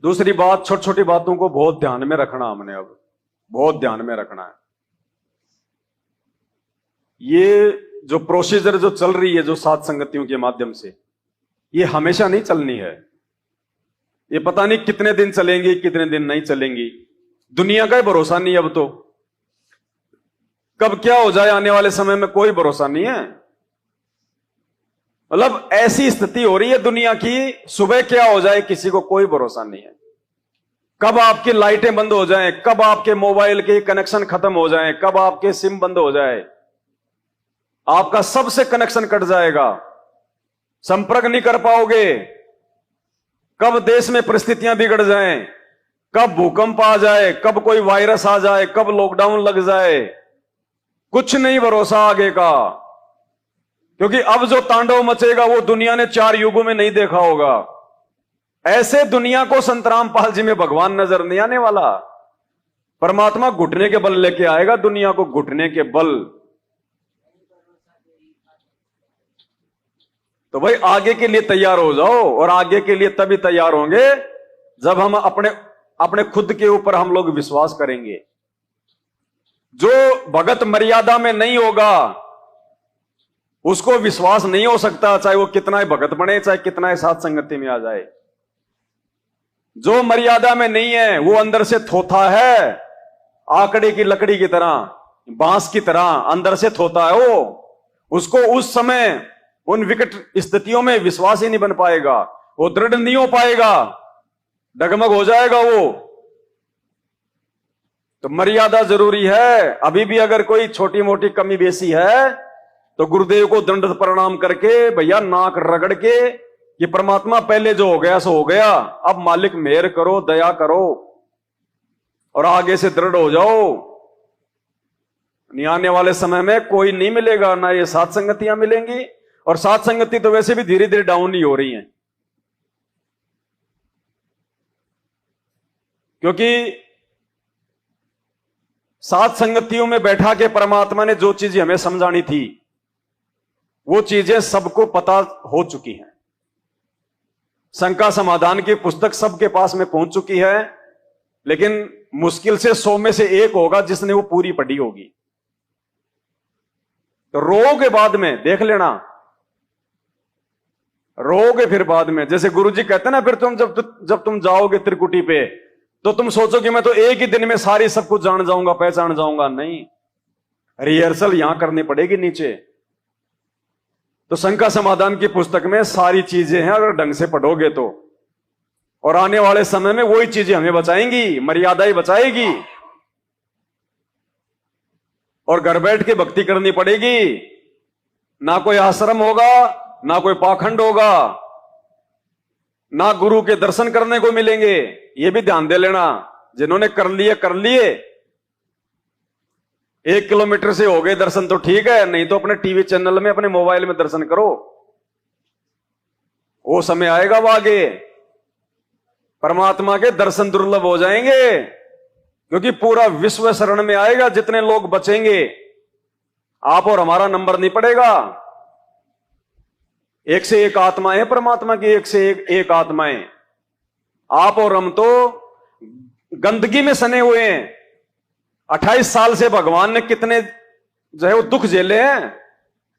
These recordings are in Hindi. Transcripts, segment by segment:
दूसरी बात, छोटी छोटी बातों को बहुत ध्यान में रखना, हमने अब बहुत ध्यान में रखना है। ये जो प्रोसीजर जो चल रही है जो सात संगतियों के माध्यम से, ये हमेशा नहीं चलनी है। ये पता नहीं कितने दिन चलेंगी, कितने दिन नहीं चलेंगी। दुनिया का ही भरोसा नहीं, अब तो कब क्या हो जाए आने वाले समय में कोई भरोसा नहीं है। मतलब ऐसी स्थिति हो रही है दुनिया की, सुबह क्या हो जाए किसी को कोई भरोसा नहीं है। कब आपकी लाइटें बंद हो जाएं, कब आपके मोबाइल के कनेक्शन खत्म हो जाएं, कब आपके सिम बंद हो जाए, आपका सबसे कनेक्शन कट जाएगा, संपर्क नहीं कर पाओगे। कब देश में परिस्थितियां बिगड़ जाएं, कब भूकंप आ जाए, कब कोई वायरस आ जाए, कब लॉकडाउन लग जाए, कुछ नहीं भरोसा आगे का। क्योंकि अब जो तांडव मचेगा वो दुनिया ने 4 युगों में नहीं देखा होगा। ऐसे दुनिया को संत रामपाल जी में भगवान नजर नहीं आने वाला। परमात्मा घुटने के बल लेके आएगा दुनिया को, घुटने के बल। तो भाई आगे के लिए तैयार हो जाओ, और आगे के लिए तभी तैयार होंगे जब हम अपने खुद के ऊपर हम लोग विश्वास करेंगे। जो भगत मर्यादा में नहीं होगा उसको विश्वास नहीं हो सकता, चाहे वो कितना ही भगत बने, चाहे कितना ही साथ संगति में आ जाए। जो मर्यादा में नहीं है वो अंदर से थोथा है, आकड़े की लकड़ी की तरह, बांस की तरह अंदर से थोथा है वो। उसको उस समय उन विकट स्थितियों में विश्वास ही नहीं बन पाएगा, वो दृढ़ नहीं हो पाएगा, डगमग हो जाएगा वो। तो मर्यादा जरूरी है। अभी भी अगर कोई छोटी मोटी कमी बेसी है तो गुरुदेव को दंड प्रणाम करके भैया नाक रगड़ के, ये परमात्मा पहले जो हो गया सो हो गया, अब मालिक मेहर करो, दया करो, और आगे से दृढ़ हो जाओ। नहीं आने वाले समय में कोई नहीं मिलेगा, ना ये सात संगतियां मिलेंगी। और सात संगति तो वैसे भी धीरे धीरे डाउन ही हो रही हैं, क्योंकि सात संगतियों में बैठा के परमात्मा ने जो चीजें हमें समझानी थी वो चीजें सबको पता हो चुकी हैं। शंका समाधान की पुस्तक सबके पास में पहुंच चुकी है, लेकिन मुश्किल से 100 में से 1 होगा जिसने वो पूरी पढ़ी होगी। तो रोगे बाद में, देख लेना, रोगे फिर बाद में। जैसे गुरुजी कहते ना, फिर तुम जब तुम जाओगे त्रिकुटी पे तो तुम सोचो कि मैं तो एक ही दिन में सारी सब कुछ जान जाऊंगा, पहचान जाऊंगा। नहीं, रिहर्सल यहां करनी पड़ेगी नीचे। तो शंका समाधान की पुस्तक में सारी चीजें हैं अगर ढंग से पढ़ोगे तो, और आने वाले समय में वही चीजें हमें बचाएंगी, मर्यादा ही बचाएगी। और घर बैठ के भक्ति करनी पड़ेगी, ना कोई आश्रम होगा, ना कोई पाखंड होगा, ना गुरु के दर्शन करने को मिलेंगे। ये भी ध्यान दे लेना, जिन्होंने कर लिए कर लिए। 1 किलोमीटर से हो गए दर्शन तो ठीक है, नहीं तो अपने टीवी चैनल में, अपने मोबाइल में दर्शन करो। वो समय आएगा वो आगे, परमात्मा के दर्शन दुर्लभ हो जाएंगे, क्योंकि पूरा विश्व शरण में आएगा। जितने लोग बचेंगे, आप और हमारा नंबर नहीं पड़ेगा। 1 से 1 आत्माएं हैं परमात्मा की, 1 से 1 आत्माएं। आप और हम तो गंदगी में सने हुए हैं। 28 साल से भगवान ने कितने जो है वो दुख झेले हैं,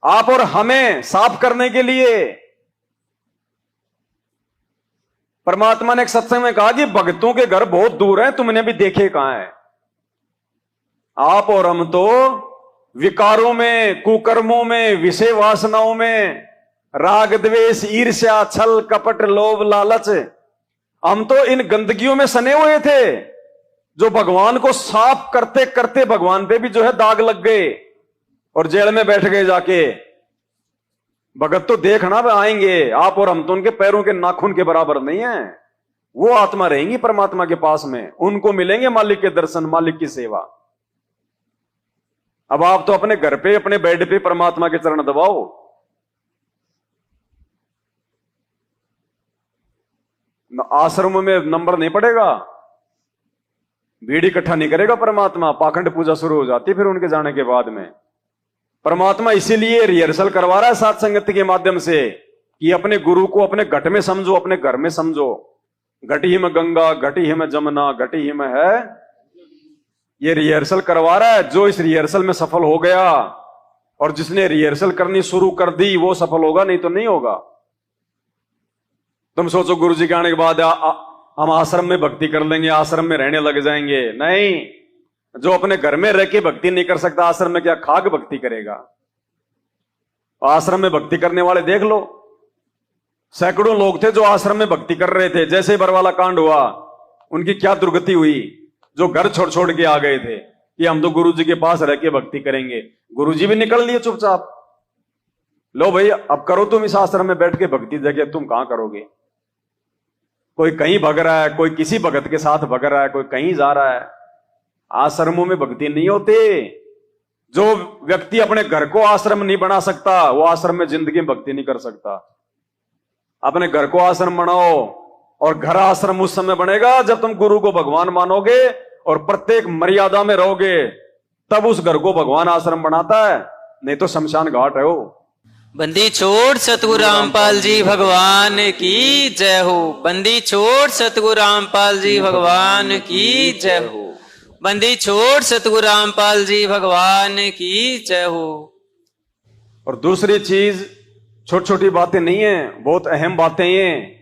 आप और हमें साफ करने के लिए। परमात्मा ने एक सत्संग में कहा कि भक्तों के घर बहुत दूर हैं, तुमने भी देखे कहां है। आप और हम तो विकारों में, कुकर्मों में, विषय वासनाओं में, राग द्वेष, ईर्ष्या, छल कपट, लोभ लालच, हम तो इन गंदगियों में सने हुए थे, जो भगवान को साफ करते करते भगवान पे भी जो है दाग लग गए और जेल में बैठ गए जाके। भगत तो देखना आएंगे, आप और हम तो उनके पैरों के नाखून के बराबर नहीं है। वो आत्मा रहेंगी परमात्मा के पास में, उनको मिलेंगे मालिक के दर्शन, मालिक की सेवा। अब आप तो अपने घर पे, अपने बेड पे परमात्मा के चरण दबाओ। आश्रम में नंबर नहीं पड़ेगा, भीड़ इकट्ठा नहीं करेगा परमात्मा। पाखंड पूजा शुरू हो जाती फिर उनके जाने के बाद में। परमात्मा इसीलिए रिहर्सल करवा रहा है सात संगति के माध्यम से, कि अपने गुरु को अपने घट में समझो, अपने घर में समझो। घटी ही में गंगा, घटी ही में जमुना, घटी ही में है। ये रिहर्सल करवा रहा है। जो इस रिहर्सल में सफल हो गया और जिसने रिहर्सल करनी शुरू कर दी वो सफल होगा, नहीं तो नहीं होगा। तुम सोचो गुरुजी के आने के बाद हम आश्रम में भक्ति कर लेंगे, आश्रम में रहने लग जाएंगे। नहीं, जो अपने घर में रह के भक्ति नहीं कर सकता, आश्रम में क्या खाक भक्ति करेगा। आश्रम में भक्ति करने वाले देख लो, सैकड़ों लोग थे जो आश्रम में भक्ति कर रहे थे। जैसे ही बरवाला कांड हुआ, उनकी क्या दुर्गति हुई। जो घर छोड़ छोड़ के आ गए थे कि हम तो गुरुजी के पास रह के भक्ति करेंगे, गुरुजी भी निकल लिए चुपचाप। लो भाई, अब करो तुम इस आश्रम में बैठ के भक्ति, जगह तुम कहां करोगे। कोई कहीं भग रहा है, कोई किसी भगत के साथ भग रहा है, कोई कहीं जा रहा है। आश्रमों में भक्ति नहीं होती। जो व्यक्ति अपने घर को आश्रम नहीं बना सकता, वो आश्रम में जिंदगी में भक्ति नहीं कर सकता। अपने घर को आश्रम बनाओ, और घर आश्रम उस समय बनेगा जब तुम गुरु को भगवान मानोगे और प्रत्येक मर्यादा में रहोगे, तब उस घर को भगवान आश्रम बनाता है, नहीं तो शमशान घाट है वो। बंदी छोड़ सतगुरु रामपाल जी भगवान की जय हो। बंदी छोड़ सतगुरु रामपाल जी भगवान की जय हो। बंदी छोड़ सतगुरु रामपाल जी भगवान की जय हो। और दूसरी चीज, छोटी छोटी बातें नहीं है, बहुत अहम बातें हैं।